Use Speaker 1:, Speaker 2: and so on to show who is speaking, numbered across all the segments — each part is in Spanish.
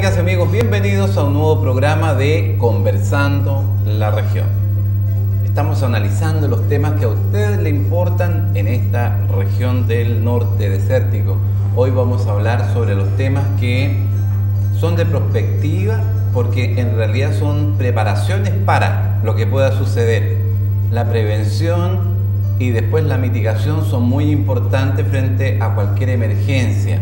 Speaker 1: amigas y amigos? Bienvenidos a un nuevo programa de Conversando la Región. Estamos analizando los temas que a ustedes le importan en esta región del norte desértico. Hoy vamos a hablar sobre los temas que son de prospectiva, porque en realidad son preparaciones para lo que pueda suceder. La prevención y después la mitigación son muy importantes frente a cualquier emergencia.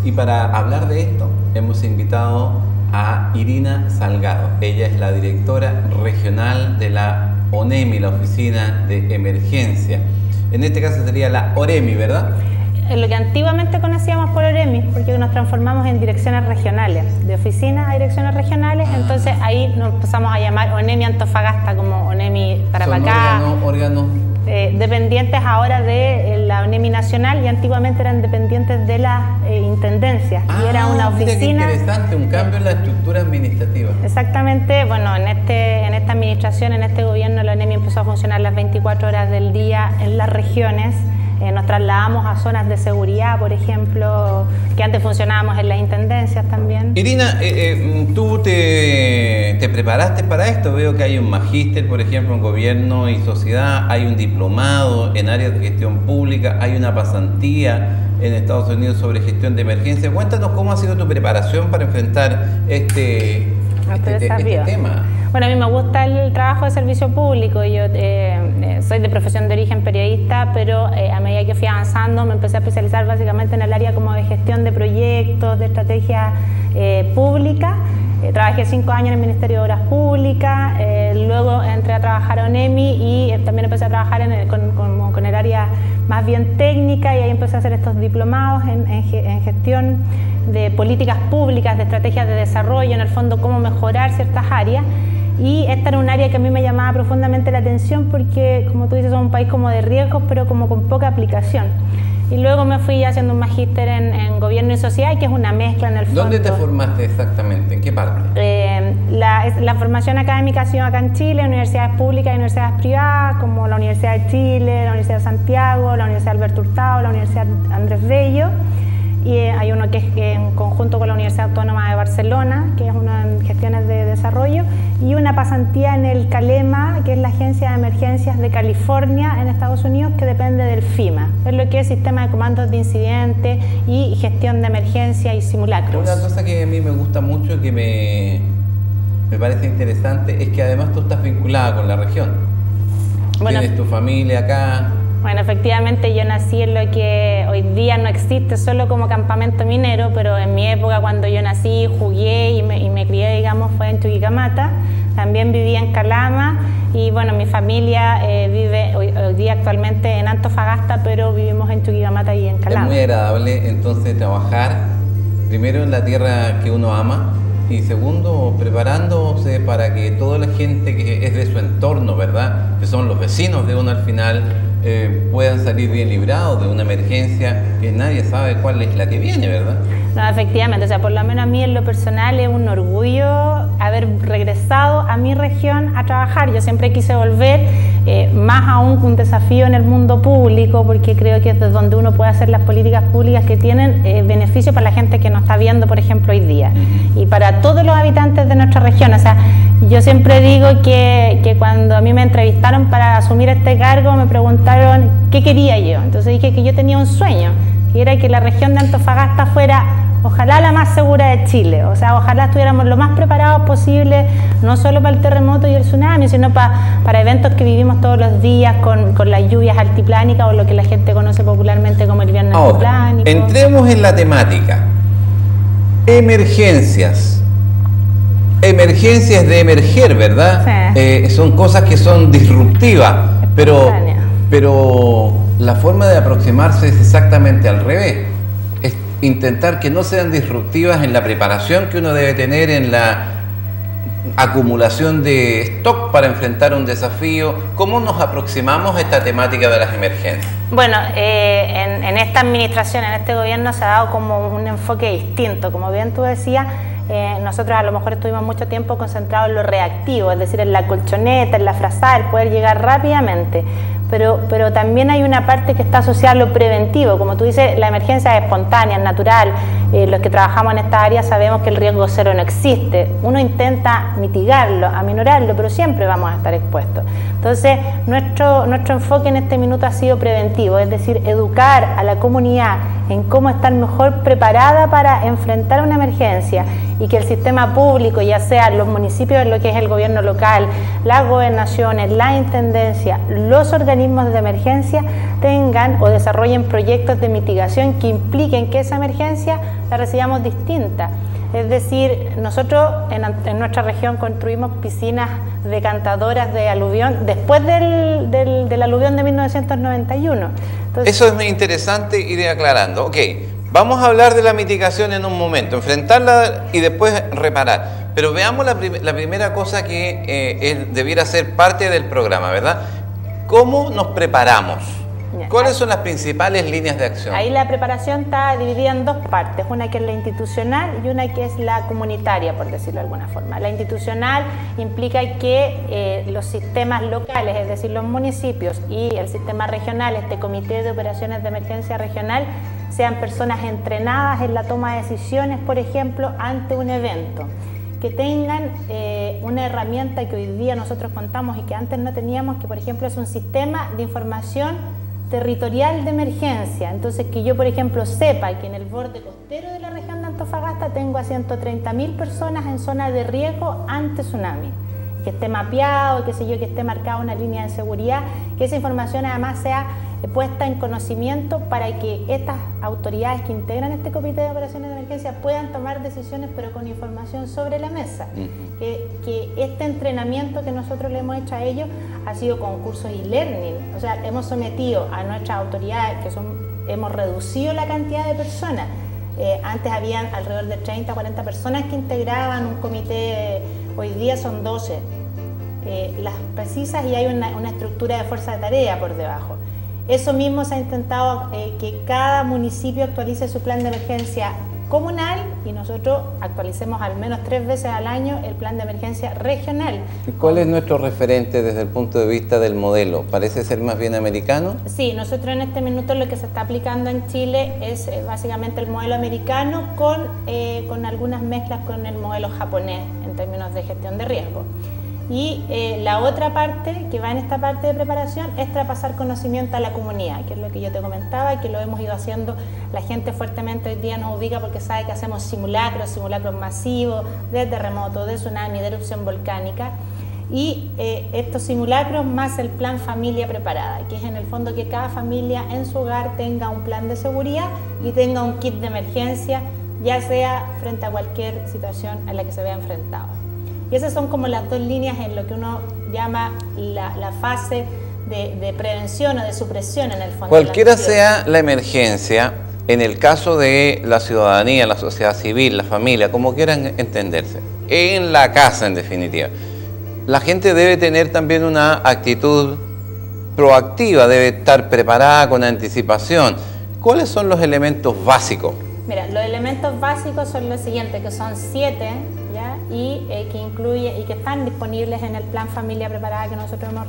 Speaker 1: Y para hablar de esto hemos invitado a Irina Salgado. Ella es la directora regional de la ONEMI, la Oficina de Emergencia. En este caso sería la OREMI, ¿verdad?
Speaker 2: Lo que antiguamente conocíamos por OREMI, porque nos transformamos en direcciones regionales, de oficinas a direcciones regionales, entonces ahí nos empezamos a llamar ONEMI Antofagasta, como ONEMI Tarapacá.
Speaker 1: Son órganos
Speaker 2: dependientes ahora de la ONEMI nacional, y antiguamente eran dependientes de las intendencias. Y era una oficina.
Speaker 1: Mira qué interesante, un cambio en la estructura administrativa.
Speaker 2: Exactamente. Bueno, en esta administración, en este gobierno, la ONEMI empezó a funcionar las 24 horas del día en las regiones. Nos trasladamos a zonas de seguridad, por ejemplo, que antes funcionábamos en las intendencias también.
Speaker 1: Irina, tú te preparaste para esto. Veo que hay un magíster, por ejemplo, en gobierno y sociedad, hay un diplomado en áreas de gestión pública, hay una pasantía en Estados Unidos sobre gestión de emergencia. Cuéntanos cómo ha sido tu preparación para enfrentar este tema.
Speaker 2: Bueno, a mí me gusta el trabajo de servicio público. Yo soy de profesión de origen periodista, pero a medida que fui avanzando me empecé a especializar básicamente en el área como de gestión de proyectos, de estrategia pública. Trabajé 5 años en el Ministerio de Obras Públicas, luego entré a trabajar a ONEMI y también empecé a trabajar con el área más bien técnica, y ahí empecé a hacer estos diplomados en gestión de políticas públicas, de estrategias de desarrollo, en el fondo cómo mejorar ciertas áreas. Y esta era un área que a mí me llamaba profundamente la atención porque, como tú dices, somos un país como de riesgos, pero como con poca aplicación. Y luego me fui haciendo un magíster en gobierno y sociedad, que es una mezcla en el fondo.
Speaker 1: ¿Dónde te formaste exactamente? ¿En qué parte?
Speaker 2: La formación académica ha sido acá en Chile, universidades públicas y universidades privadas, como la Universidad de Chile, la Universidad de Santiago, la Universidad Alberto Hurtado, la Universidad Andrés Bello. Y hay uno que es en conjunto con la Universidad Autónoma de Barcelona, que es una en gestiones de desarrollo, y una pasantía en el CALEMA, que es la Agencia de Emergencias de California en Estados Unidos, que depende del FEMA. Es lo que es Sistema de Comandos de Incidentes y Gestión de Emergencia y Simulacros.
Speaker 1: Una cosa que a mí me gusta mucho, que me parece interesante, es que además tú estás vinculada con la región. Bueno, tienes tu familia acá.
Speaker 2: Bueno, efectivamente yo nací en lo que hoy día no existe solo como campamento minero, pero en mi época, cuando yo nací, jugué y me crié, digamos, fue en Chuquicamata. También viví en Calama y bueno, mi familia vive hoy día actualmente en Antofagasta, pero vivimos en Chuquicamata y en Calama.
Speaker 1: Es muy agradable entonces trabajar primero en la tierra que uno ama y segundo preparándose para que toda la gente que es de su entorno, ¿verdad?, que son los vecinos de uno al final, puedan salir bien librados de una emergencia que nadie sabe cuál es la que viene, ¿verdad?
Speaker 2: No, efectivamente, o sea, por lo menos a mí en lo personal es un orgullo haber regresado a mi región a trabajar. Yo siempre quise volver, más aún un desafío en el mundo público, porque creo que es desde donde uno puede hacer las políticas públicas que tienen beneficio para la gente que nos está viendo, por ejemplo, hoy día, y para todos los habitantes de nuestra región. O sea, yo siempre digo que cuando a mí me entrevistaron para asumir este cargo, me preguntaron qué quería yo. Entonces dije que yo tenía un sueño, y era que la región de Antofagasta fuera, ojalá, la más segura de Chile. O sea, ojalá estuviéramos lo más preparados posible, no solo para el terremoto y el tsunami, sino para eventos que vivimos todos los días con las lluvias altiplánicas, o lo que la gente conoce popularmente como el invierno altiplánico.
Speaker 1: Entremos en la temática. Emergencias. Emergencias de emerger, ¿verdad? Sí. Son cosas que son disruptivas, pero la forma de aproximarse es exactamente al revés. Es intentar que no sean disruptivas en la preparación que uno debe tener, en la acumulación de stock para enfrentar un desafío. ¿Cómo nos aproximamos a esta temática de las emergencias?
Speaker 2: Bueno, en esta administración, en este gobierno, se ha dado como un enfoque distinto. Como bien tú decías, nosotros a lo mejor estuvimos mucho tiempo concentrados en lo reactivo, es decir, en la colchoneta, en la frazada, el poder llegar rápidamente. pero también hay una parte que está asociada a lo preventivo. Como tú dices, la emergencia es espontánea, es natural. Los que trabajamos en esta área sabemos que el riesgo cero no existe. Uno intenta mitigarlo, aminorarlo, pero siempre vamos a estar expuestos. Entonces, nuestro enfoque en este minuto ha sido preventivo, es decir, educar a la comunidad en cómo estar mejor preparada para enfrentar una emergencia y que el sistema público, ya sea los municipios, lo que es el gobierno local, las gobernaciones, la intendencia, los organismos de emergencia tengan o desarrollen proyectos de mitigación que impliquen que esa emergencia la recibamos distinta. Es decir, nosotros en nuestra región construimos piscinas decantadoras de aluvión después del aluvión de 1991. Entonces,
Speaker 1: eso es muy interesante ir aclarando. Ok, vamos a hablar de la mitigación en un momento, enfrentarla y después reparar. Pero veamos la primera cosa que debiera ser parte del programa, ¿verdad? ¿Cómo nos preparamos? ¿Cuáles son las principales líneas de acción?
Speaker 2: Ahí la preparación está dividida en dos partes, una que es la institucional y una que es la comunitaria, por decirlo de alguna forma. La institucional implica que los sistemas locales, es decir, los municipios y el sistema regional, este comité de operaciones de emergencia regional, sean personas entrenadas en la toma de decisiones, por ejemplo, ante un evento, que tengan una herramienta que hoy día nosotros contamos y que antes no teníamos, que por ejemplo es un sistema de información territorial de emergencia. Entonces, que yo por ejemplo sepa que en el borde costero de la región de Antofagasta tengo a 130.000 personas en zona de riesgo ante tsunami, que esté mapeado, qué sé yo, que esté marcada una línea de seguridad, que esa información además sea puesta en conocimiento para que estas autoridades que integran este comité de operaciones de emergencia puedan tomar decisiones, pero con información sobre la mesa. Que este entrenamiento que nosotros le hemos hecho a ellos ha sido con cursos e-learning. O sea, hemos sometido a nuestras autoridades, hemos reducido la cantidad de personas. Antes habían alrededor de 30 o 40 personas que integraban un comité, hoy día son 12 las precisas, y hay una estructura de fuerza de tarea por debajo. Eso mismo se ha intentado que cada municipio actualice su plan de emergencia comunal y nosotros actualicemos al menos 3 veces al año el plan de emergencia regional.
Speaker 1: ¿Y cuál es nuestro referente desde el punto de vista del modelo? ¿Parece ser más bien americano?
Speaker 2: Sí, nosotros en este minuto lo que se está aplicando en Chile es básicamente el modelo americano con algunas mezclas con el modelo japonés en términos de gestión de riesgo. Y la otra parte que va en esta parte de preparación es traspasar conocimiento a la comunidad, que es lo que yo te comentaba, que lo hemos ido haciendo. La gente fuertemente hoy día nos ubica porque sabe que hacemos simulacros masivos de terremoto, de tsunami, de erupción volcánica. Y estos simulacros más el plan familia preparada, que es en el fondo que cada familia en su hogar tenga un plan de seguridad y tenga un kit de emergencia, ya sea frente a cualquier situación a la que se vea enfrentado. Y esas son como las dos líneas en lo que uno llama la fase de prevención o de supresión en el fondo.
Speaker 1: Cualquiera sea la emergencia, en el caso de la ciudadanía, la sociedad civil, la familia, como quieran entenderse, en la casa en definitiva, la gente debe tener también una actitud proactiva, debe estar preparada con anticipación. ¿Cuáles son los elementos básicos?
Speaker 2: Mira, los elementos básicos son los siguientes, que son 7, ¿ya? Y que incluye y que están disponibles en el plan Familia Preparada que nosotros hemos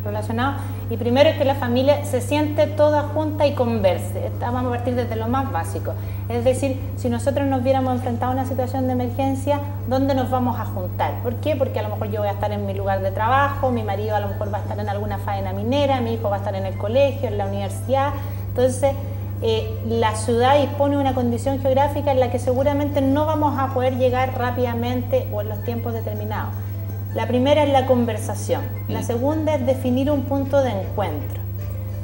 Speaker 2: relacionado. Y primero es que la familia se siente toda junta y converse. Vamos a partir desde lo más básico. Es decir, si nosotros nos viéramos enfrentado a una situación de emergencia, ¿dónde nos vamos a juntar? ¿Por qué? Porque a lo mejor yo voy a estar en mi lugar de trabajo, mi marido a lo mejor va a estar en alguna faena minera, mi hijo va a estar en el colegio, en la universidad. Entonces, la ciudad dispone de una condición geográfica en la que seguramente no vamos a poder llegar rápidamente o en los tiempos determinados. La primera es la conversación. La segunda es definir un punto de encuentro.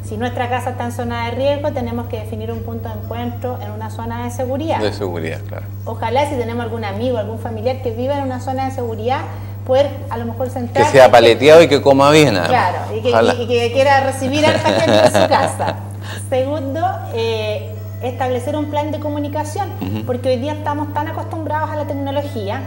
Speaker 2: Si nuestra casa está en zona de riesgo, tenemos que definir un punto de encuentro en una zona de seguridad.
Speaker 1: De seguridad, claro.
Speaker 2: Ojalá si tenemos algún amigo, algún familiar que viva en una zona de seguridad, poder a lo mejor sentarse.
Speaker 1: Que sea paleteado y que coma bien.
Speaker 2: Claro, y que quiera recibir a esta gente en su casa. Segundo, establecer un plan de comunicación, porque hoy día estamos tan acostumbrados a la tecnología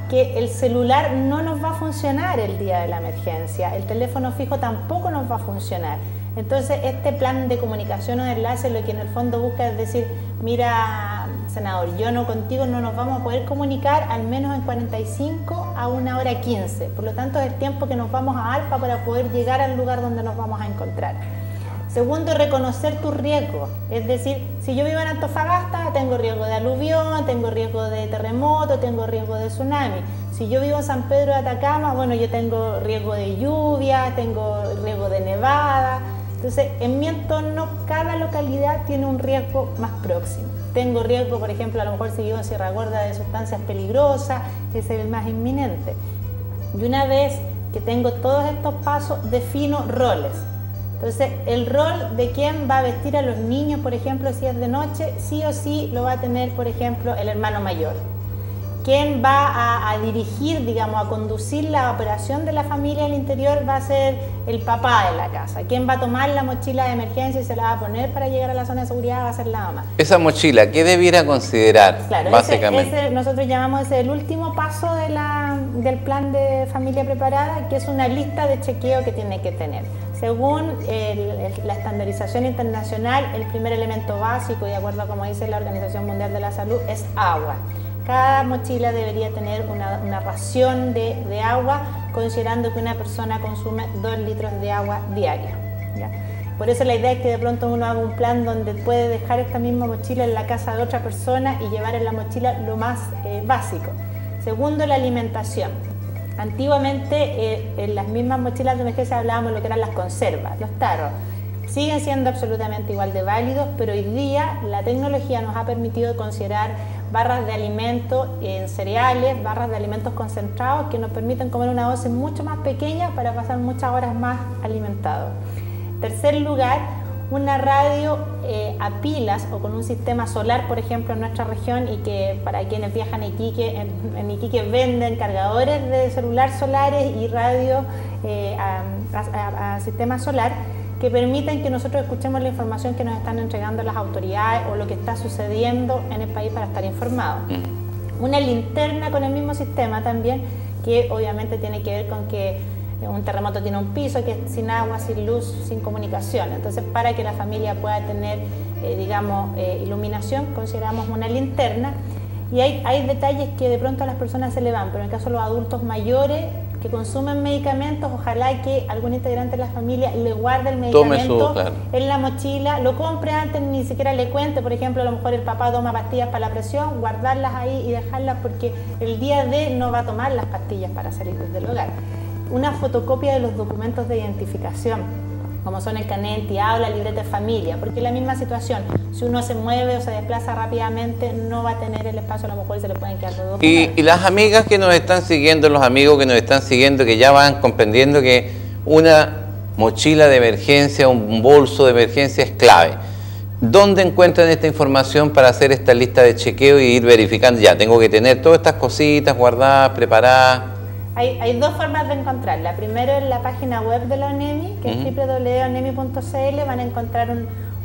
Speaker 2: que el celular no nos va a funcionar el día de la emergencia, el teléfono fijo tampoco nos va a funcionar. Entonces, este plan de comunicación o de enlace lo que en el fondo busca es decir, mira, senador, contigo no nos vamos a poder comunicar al menos en 45 a 1 hora 15. Por lo tanto, es el tiempo que nos vamos a dar para poder llegar al lugar donde nos vamos a encontrar. Segundo, reconocer tus riesgos. Es decir, si yo vivo en Antofagasta, tengo riesgo de aluvión, tengo riesgo de terremoto, tengo riesgo de tsunami. Si yo vivo en San Pedro de Atacama, bueno, yo tengo riesgo de lluvia, tengo riesgo de nevada. Entonces, en mi entorno, cada localidad tiene un riesgo más próximo. Tengo riesgo, por ejemplo, a lo mejor si vivo en Sierra Gorda, de sustancias peligrosas, que es el más inminente. Y una vez que tengo todos estos pasos, defino roles. Entonces, el rol de quién va a vestir a los niños, por ejemplo, si es de noche, sí o sí lo va a tener, por ejemplo, el hermano mayor. Quién va a dirigir, digamos, a conducir la operación de la familia al interior va a ser el papá de la casa. Quién va a tomar la mochila de emergencia y se la va a poner para llegar a la zona de seguridad va a ser la mamá.
Speaker 1: Esa mochila, ¿qué debiera considerar,
Speaker 2: claro,
Speaker 1: básicamente?
Speaker 2: Nosotros llamamos ese el último paso del plan de familia preparada, que es una lista de chequeo que tiene que tener. Según la estandarización internacional, el primer elemento básico, de acuerdo a como dice la Organización Mundial de la Salud, es agua. Cada mochila debería tener una ración de agua, considerando que una persona consume 2 litros de agua diaria, ¿ya? Por eso la idea es que de pronto uno haga un plan donde puede dejar esta misma mochila en la casa de otra persona y llevar en la mochila lo más básico. Segundo, la alimentación. Antiguamente en las mismas mochilas de emergencia hablábamos de lo que eran las conservas, los tarros. Siguen siendo absolutamente igual de válidos, pero hoy día la tecnología nos ha permitido considerar barras de alimentos en cereales, barras de alimentos concentrados que nos permiten comer una dosis mucho más pequeña para pasar muchas horas más alimentados. Tercer lugar, una radio a pilas o con un sistema solar, por ejemplo, en nuestra región, y que para quienes viajan a Iquique, en Iquique venden cargadores de celular solares y radio a sistema solar, que permiten que nosotros escuchemos la información que nos están entregando las autoridades o lo que está sucediendo en el país para estar informados. Una linterna con el mismo sistema también, que obviamente tiene que ver con que un terremoto tiene un piso que es sin agua, sin luz, sin comunicación. Entonces, para que la familia pueda tener, iluminación, consideramos una linterna. Y hay detalles que de pronto a las personas se le van, pero en el caso de los adultos mayores que consumen medicamentos, ojalá que algún integrante de la familia le guarde el medicamento en la mochila, lo compre antes, ni siquiera le cuente. Por ejemplo, a lo mejor el papá toma pastillas para la presión, guardarlas ahí y dejarlas porque el día de no va a tomar las pastillas para salir del hogar. Una fotocopia de los documentos de identificación, como son el carnet de identidad o la libreta de familia, porque es la misma situación. Si uno se mueve o se desplaza rápidamente, no va a tener el espacio, a lo mejor se le pueden quedar los documentos.
Speaker 1: Y las amigas que nos están siguiendo, los amigos que nos están siguiendo, que ya van comprendiendo que una mochila de emergencia, un bolso de emergencia es clave. ¿Dónde encuentran esta información para hacer esta lista de chequeo y ir verificando? Ya, tengo que tener todas estas cositas guardadas, preparadas.
Speaker 2: Hay dos formas de encontrarla. Primero en la página web de la ONEMI, que es www.onemi.cl, van a encontrar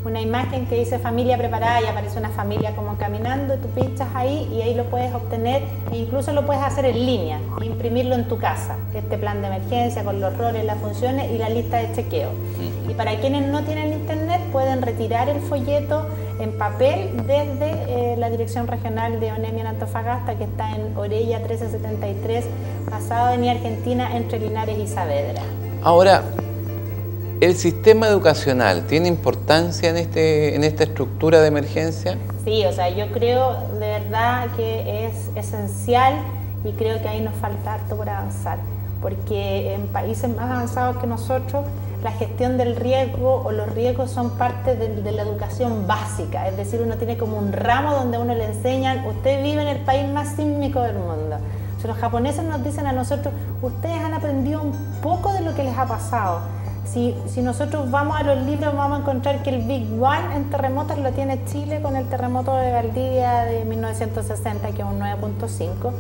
Speaker 2: una imagen que dice familia preparada y aparece una familia como caminando, tú pinchas ahí y ahí lo puedes obtener e incluso lo puedes hacer en línea, imprimirlo en tu casa, este plan de emergencia con los roles, las funciones y la lista de chequeo. Y para quienes no tienen internet pueden retirar el folleto en papel desde la Dirección Regional de ONEMI en Antofagasta, que está en Orella 1373, pasado Avenida Argentina entre Linares y Saavedra.
Speaker 1: Ahora, ¿el sistema educacional tiene importancia en esta estructura de emergencia?
Speaker 2: Sí, o sea, yo creo de verdad que es esencial y creo que ahí nos falta harto por avanzar, porque en países más avanzados que nosotros la gestión del riesgo o los riesgos son parte de la educación básica, es decir, uno tiene como un ramo donde a uno le enseñan, usted vive en el país más sísmico del mundo. O sea, los japoneses nos dicen a nosotros, ustedes han aprendido un poco de lo que les ha pasado. Si nosotros vamos a los libros vamos a encontrar que el Big One en terremotos lo tiene Chile con el terremoto de Valdivia de 1960, que es un 9.5.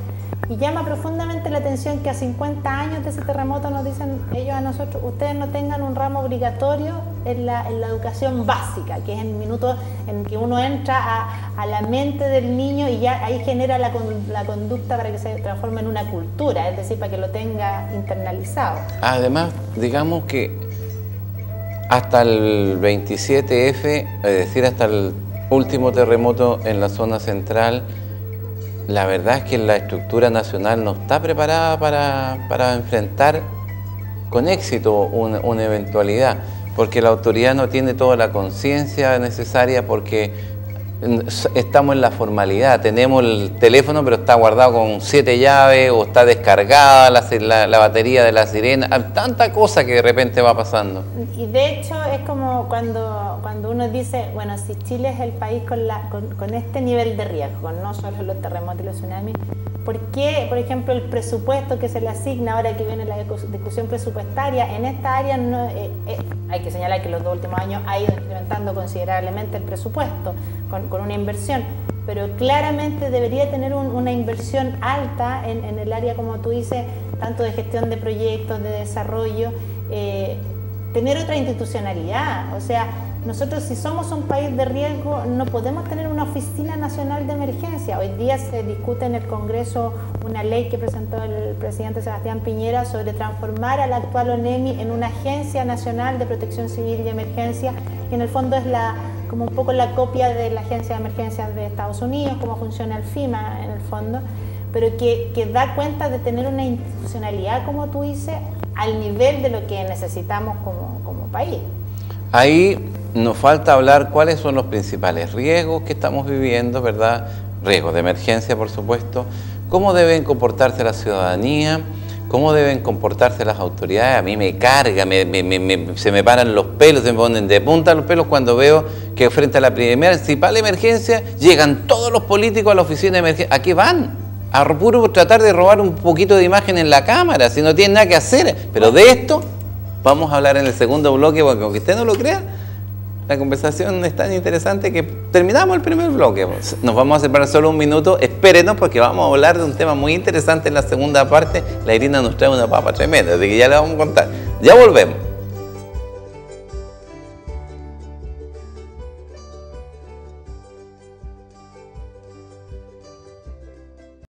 Speaker 2: Y llama profundamente la atención que a 50 años de ese terremoto nos dicen ellos a nosotros, ustedes no tengan un ramo obligatorio en la educación básica, que es el minuto en que uno entra a la mente del niño y ya ahí genera la conducta para que se transforme en una cultura, es decir, para que lo tenga internalizado.
Speaker 1: Además, digamos que hasta el 27F, es decir, hasta el último terremoto en la zona central, La verdad es que la estructura nacional no está preparada para enfrentar con éxito una eventualidad, porque la autoridad no tiene toda la conciencia necesaria, porque estamos en la formalidad, tenemos el teléfono pero está guardado con 7 llaves o está descargada la batería de la sirena, tanta cosa que de repente va pasando.
Speaker 2: Y de hecho es como cuando uno dice, bueno, si Chile es el país con este nivel de riesgo, no solo los terremotos y los tsunamis, ¿por qué, por ejemplo, el presupuesto que se le asigna ahora que viene la discusión presupuestaria en esta área no, hay que señalar que los 2 últimos años ha ido incrementando considerablemente el presupuesto con una inversión, pero claramente debería tener una inversión alta en el área, como tú dices, tanto de gestión de proyectos, de desarrollo, tener otra institucionalidad. O sea, nosotros si somos un país de riesgo no podemos tener una oficina nacional de emergencia. Hoy día se discute en el Congreso una ley que presentó el presidente Sebastián Piñera sobre transformar a la actual ONEMI en una agencia nacional de protección civil y emergencia, que en el fondo es como un poco la copia de la agencia de emergencias de Estados Unidos, cómo funciona el FEMA en el fondo, pero que da cuenta de tener una institucionalidad, como tú dices, al nivel de lo que necesitamos como país.
Speaker 1: Ahí nos falta hablar cuáles son los principales riesgos que estamos viviendo, ¿verdad? Riesgos de emergencia, por supuesto. Cómo deben comportarse la ciudadanía, cómo deben comportarse las autoridades. A mí me carga, se me paran los pelos, se me ponen de punta los pelos cuando veo que frente a la principal emergencia llegan todos los políticos a la oficina de emergencia. ¿A qué van? A puro tratar de robar un poquito de imagen en la cámara, si no tienen nada que hacer. Pero de esto vamos a hablar en el segundo bloque, porque aunque usted no lo crea, la conversación es tan interesante que terminamos el primer bloque. Nos vamos a separar solo un minuto, espérenos porque vamos a hablar de un tema muy interesante en la segunda parte. La Irina nos trae una papa tremenda, así que ya le vamos a contar. Ya volvemos.